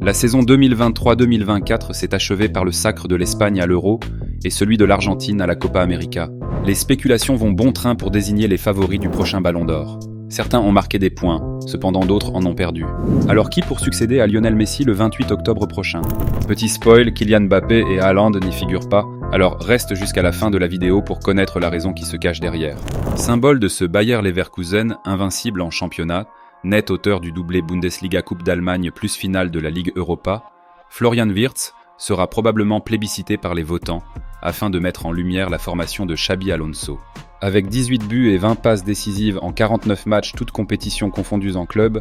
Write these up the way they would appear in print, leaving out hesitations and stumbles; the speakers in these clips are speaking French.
La saison 2023-2024 s'est achevée par le sacre de l'Espagne à l'Euro et celui de l'Argentine à la Copa América. Les spéculations vont bon train pour désigner les favoris du prochain Ballon d'Or. Certains ont marqué des points, cependant d'autres en ont perdu. Alors qui pour succéder à Lionel Messi le 28 octobre prochain? Petit spoil, Kylian Mbappé et Haaland n'y figurent pas, alors reste jusqu'à la fin de la vidéo pour connaître la raison qui se cache derrière. Symbole de ce Bayer Leverkusen, invincible en championnat, net auteur du doublé Bundesliga Coupe d'Allemagne plus finale de la Ligue Europa, Florian Wirtz sera probablement plébiscité par les votants afin de mettre en lumière la formation de Xabi Alonso. Avec 18 buts et 20 passes décisives en 49 matchs toutes compétitions confondues en club,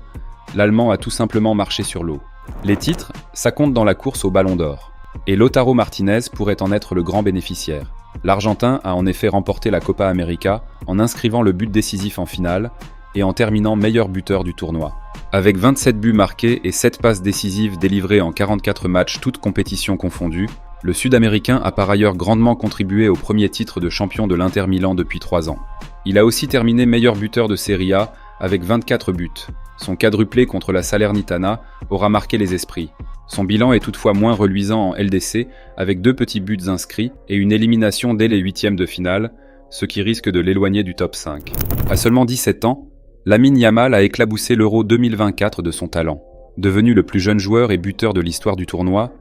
l'Allemand a tout simplement marché sur l'eau. Les titres, ça compte dans la course au Ballon d'Or. Et Lautaro Martinez pourrait en être le grand bénéficiaire. L'Argentin a en effet remporté la Copa América en inscrivant le but décisif en finale et en terminant meilleur buteur du tournoi. Avec 27 buts marqués et 7 passes décisives délivrées en 44 matchs toutes compétitions confondues, le Sud-Américain a par ailleurs grandement contribué au premier titre de champion de l'Inter Milan depuis 3 ans. Il a aussi terminé meilleur buteur de Serie A avec 24 buts. Son quadruplé contre la Salernitana aura marqué les esprits. Son bilan est toutefois moins reluisant en LDC avec 2 petits buts inscrits et une élimination dès les huitièmes de finale, ce qui risque de l'éloigner du top 5. À seulement 17 ans, Lamine Yamal a éclaboussé l'Euro 2024 de son talent. Devenu le plus jeune joueur et buteur de l'histoire du tournoi,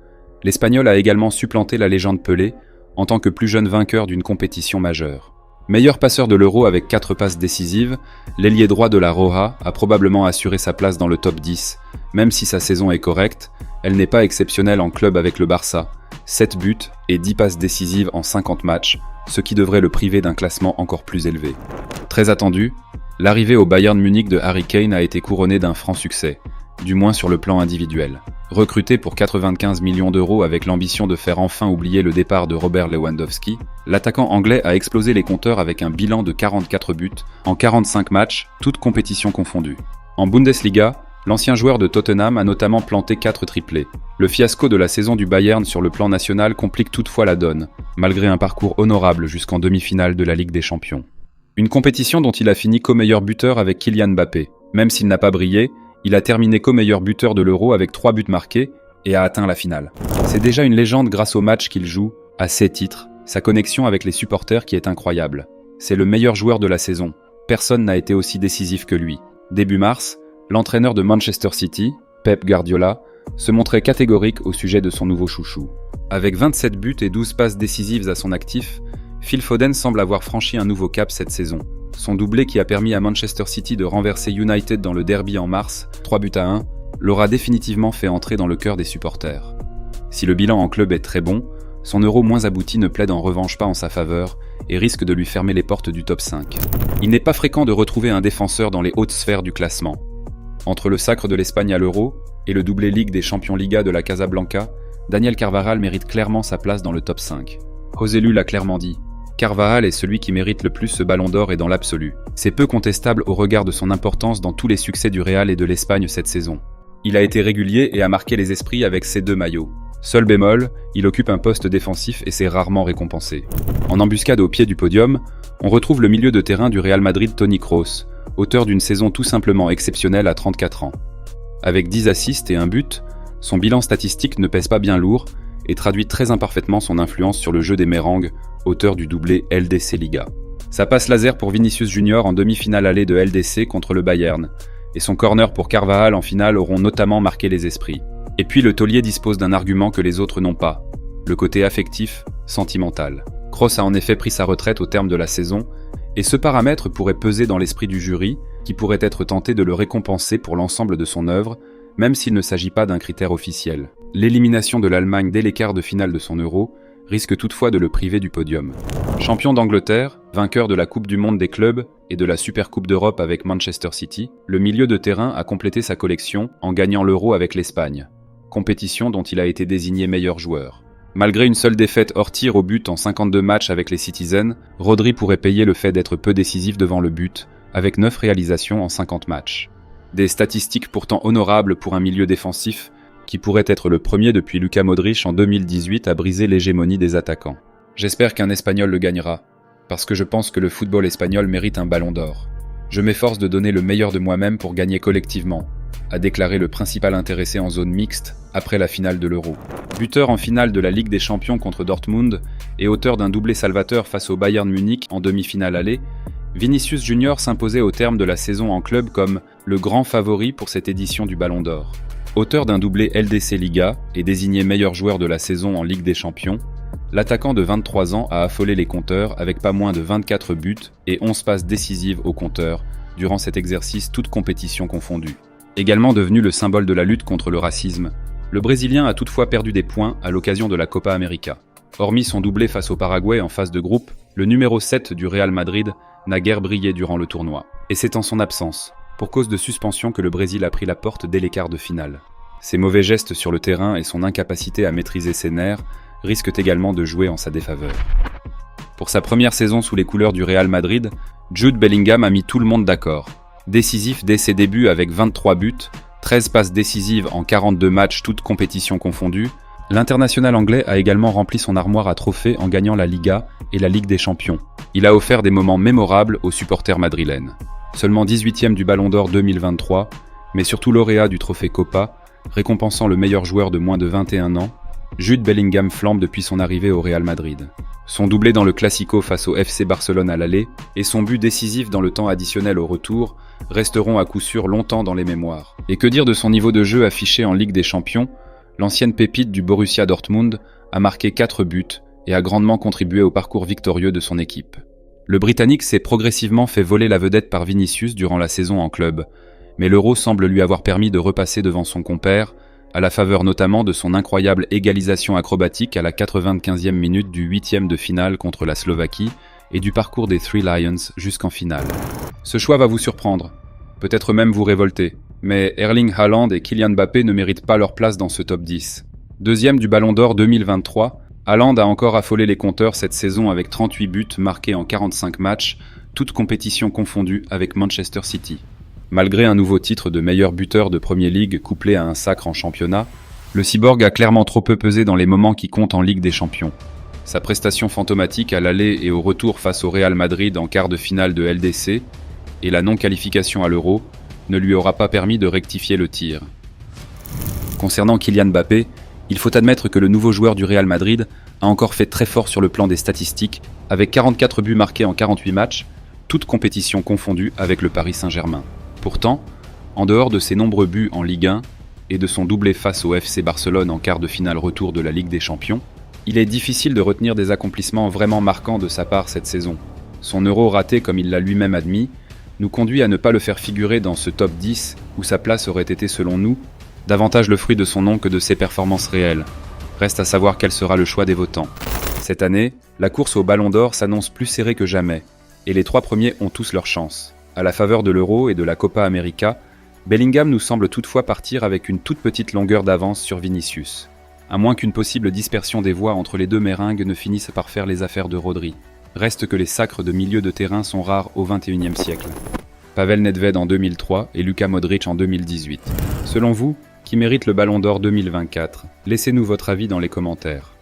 l'Espagnol a également supplanté la légende Pelé en tant que plus jeune vainqueur d'une compétition majeure. Meilleur passeur de l'Euro avec 4 passes décisives, l'ailier droit de la Roja a probablement assuré sa place dans le top 10. Même si sa saison est correcte, elle n'est pas exceptionnelle en club avec le Barça. 7 buts et 10 passes décisives en 50 matchs, ce qui devrait le priver d'un classement encore plus élevé. Très attendu, l'arrivée au Bayern Munich de Harry Kane a été couronnée d'un franc succès, du moins sur le plan individuel. Recruté pour 95 millions d'euros avec l'ambition de faire enfin oublier le départ de Robert Lewandowski, l'attaquant anglais a explosé les compteurs avec un bilan de 44 buts en 45 matchs, toutes compétitions confondues. En Bundesliga, l'ancien joueur de Tottenham a notamment planté 4 triplés. Le fiasco de la saison du Bayern sur le plan national complique toutefois la donne, malgré un parcours honorable jusqu'en demi-finale de la Ligue des Champions. Une compétition dont il a fini co-meilleur buteur avec Kylian Mbappé. Même s'il n'a pas brillé, il a terminé co-meilleur buteur de l'Euro avec 3 buts marqués et a atteint la finale. C'est déjà une légende grâce au match qu'il joue, à ses titres, sa connexion avec les supporters qui est incroyable. C'est le meilleur joueur de la saison. Personne n'a été aussi décisif que lui. Début mars, l'entraîneur de Manchester City, Pep Guardiola, se montrait catégorique au sujet de son nouveau chouchou. Avec 27 buts et 12 passes décisives à son actif, Phil Foden semble avoir franchi un nouveau cap cette saison. Son doublé qui a permis à Manchester City de renverser United dans le derby en mars, 3-1, l'aura définitivement fait entrer dans le cœur des supporters. Si le bilan en club est très bon, son Euro moins abouti ne plaide en revanche pas en sa faveur et risque de lui fermer les portes du top 5. Il n'est pas fréquent de retrouver un défenseur dans les hautes sphères du classement. Entre le sacre de l'Espagne à l'Euro et le doublé Ligue des Champions Liga de la Casablanca, Daniel Carvajal mérite clairement sa place dans le top 5. José Lu l'a clairement dit. Carvajal est celui qui mérite le plus ce Ballon d'Or et dans l'absolu. C'est peu contestable au regard de son importance dans tous les succès du Real et de l'Espagne cette saison. Il a été régulier et a marqué les esprits avec ses 2 maillots. Seul bémol, il occupe un poste défensif et c'est rarement récompensé. En embuscade au pied du podium, on retrouve le milieu de terrain du Real Madrid Toni Kroos, auteur d'une saison tout simplement exceptionnelle à 34 ans. Avec 10 assists et 1 but, son bilan statistique ne pèse pas bien lourd et traduit très imparfaitement son influence sur le jeu des Mérengues, auteur du doublé LDC Liga. Sa passe laser pour Vinicius Junior en demi-finale allée de LDC contre le Bayern, et son corner pour Carvajal en finale auront notamment marqué les esprits. Et puis le taulier dispose d'un argument que les autres n'ont pas, le côté affectif, sentimental. Kroos a en effet pris sa retraite au terme de la saison, et ce paramètre pourrait peser dans l'esprit du jury, qui pourrait être tenté de le récompenser pour l'ensemble de son œuvre, même s'il ne s'agit pas d'un critère officiel. L'élimination de l'Allemagne dès les quarts de finale de son Euro risque toutefois de le priver du podium. Champion d'Angleterre, vainqueur de la Coupe du Monde des clubs et de la Super Coupe d'Europe avec Manchester City, le milieu de terrain a complété sa collection en gagnant l'Euro avec l'Espagne, compétition dont il a été désigné meilleur joueur. Malgré une seule défaite hors tir au but en 52 matchs avec les Citizens, Rodri pourrait payer le fait d'être peu décisif devant le but, avec 9 réalisations en 50 matchs. Des statistiques pourtant honorables pour un milieu défensif, qui pourrait être le premier depuis Luka Modric en 2018 à briser l'hégémonie des attaquants. J'espère qu'un Espagnol le gagnera, parce que je pense que le football espagnol mérite un Ballon d'Or. Je m'efforce de donner le meilleur de moi-même pour gagner collectivement, a déclaré le principal intéressé en zone mixte après la finale de l'Euro. Buteur en finale de la Ligue des Champions contre Dortmund et auteur d'un doublé salvateur face au Bayern Munich en demi-finale aller, Vinicius Junior s'imposait au terme de la saison en club comme le grand favori pour cette édition du Ballon d'Or. Auteur d'un doublé LDC Liga et désigné meilleur joueur de la saison en Ligue des Champions, l'attaquant de 23 ans a affolé les compteurs avec pas moins de 24 buts et 11 passes décisives au compteur durant cet exercice toute compétition confondue. Également devenu le symbole de la lutte contre le racisme, le Brésilien a toutefois perdu des points à l'occasion de la Copa América. Hormis son doublé face au Paraguay en phase de groupe, le numéro 7 du Real Madrid n'a guère brillé durant le tournoi. Et c'est en son absence, pour cause de suspension, que le Brésil a pris la porte dès les quarts de finale. Ses mauvais gestes sur le terrain et son incapacité à maîtriser ses nerfs risquent également de jouer en sa défaveur. Pour sa première saison sous les couleurs du Real Madrid, Jude Bellingham a mis tout le monde d'accord. Décisif dès ses débuts avec 23 buts, 13 passes décisives en 42 matchs toutes compétitions confondues, l'international anglais a également rempli son armoire à trophées en gagnant la Liga et la Ligue des Champions. Il a offert des moments mémorables aux supporters madrilènes. Seulement 18e du Ballon d'Or 2023, mais surtout lauréat du trophée Copa, récompensant le meilleur joueur de moins de 21 ans, Jude Bellingham flambe depuis son arrivée au Real Madrid. Son doublé dans le Classico face au FC Barcelone à l'aller et son but décisif dans le temps additionnel au retour resteront à coup sûr longtemps dans les mémoires. Et que dire de son niveau de jeu affiché en Ligue des Champions? L'ancienne pépite du Borussia Dortmund a marqué 4 buts et a grandement contribué au parcours victorieux de son équipe. Le Britannique s'est progressivement fait voler la vedette par Vinicius durant la saison en club, mais l'Euro semble lui avoir permis de repasser devant son compère, à la faveur notamment de son incroyable égalisation acrobatique à la 95e minute du 8e de finale contre la Slovaquie et du parcours des Three Lions jusqu'en finale. Ce choix va vous surprendre, peut-être même vous révolter, mais Erling Haaland et Kylian Mbappé ne méritent pas leur place dans ce top 10. Deuxième du Ballon d'Or 2023, Haaland a encore affolé les compteurs cette saison avec 38 buts marqués en 45 matchs, toutes compétitions confondues avec Manchester City. Malgré un nouveau titre de meilleur buteur de Premier League couplé à un sacre en championnat, le cyborg a clairement trop peu pesé dans les moments qui comptent en Ligue des Champions. Sa prestation fantomatique à l'aller et au retour face au Real Madrid en quart de finale de LDC et la non-qualification à l'Euro ne lui aura pas permis de rectifier le tir. Concernant Kylian Mbappé, il faut admettre que le nouveau joueur du Real Madrid a encore fait très fort sur le plan des statistiques, avec 44 buts marqués en 48 matchs, toutes compétitions confondues avec le Paris Saint-Germain. Pourtant, en dehors de ses nombreux buts en Ligue 1 et de son doublé face au FC Barcelone en quart de finale retour de la Ligue des Champions, il est difficile de retenir des accomplissements vraiment marquants de sa part cette saison. Son Euro raté, comme il l'a lui-même admis, nous conduit à ne pas le faire figurer dans ce top 10 où sa place aurait été, selon nous, davantage le fruit de son nom que de ses performances réelles. Reste à savoir quel sera le choix des votants. Cette année, la course au Ballon d'Or s'annonce plus serrée que jamais, et les 3 premiers ont tous leur chance. À la faveur de l'Euro et de la Copa América, Bellingham nous semble toutefois partir avec une toute petite longueur d'avance sur Vinicius, à moins qu'une possible dispersion des voix entre les deux meringues ne finisse par faire les affaires de Rodri. Reste que les sacres de milieu de terrain sont rares au XXIe siècle. Pavel Nedved en 2003 et Luka Modric en 2018. Selon vous, qui mérite le Ballon d'Or 2024? Laissez-nous votre avis dans les commentaires.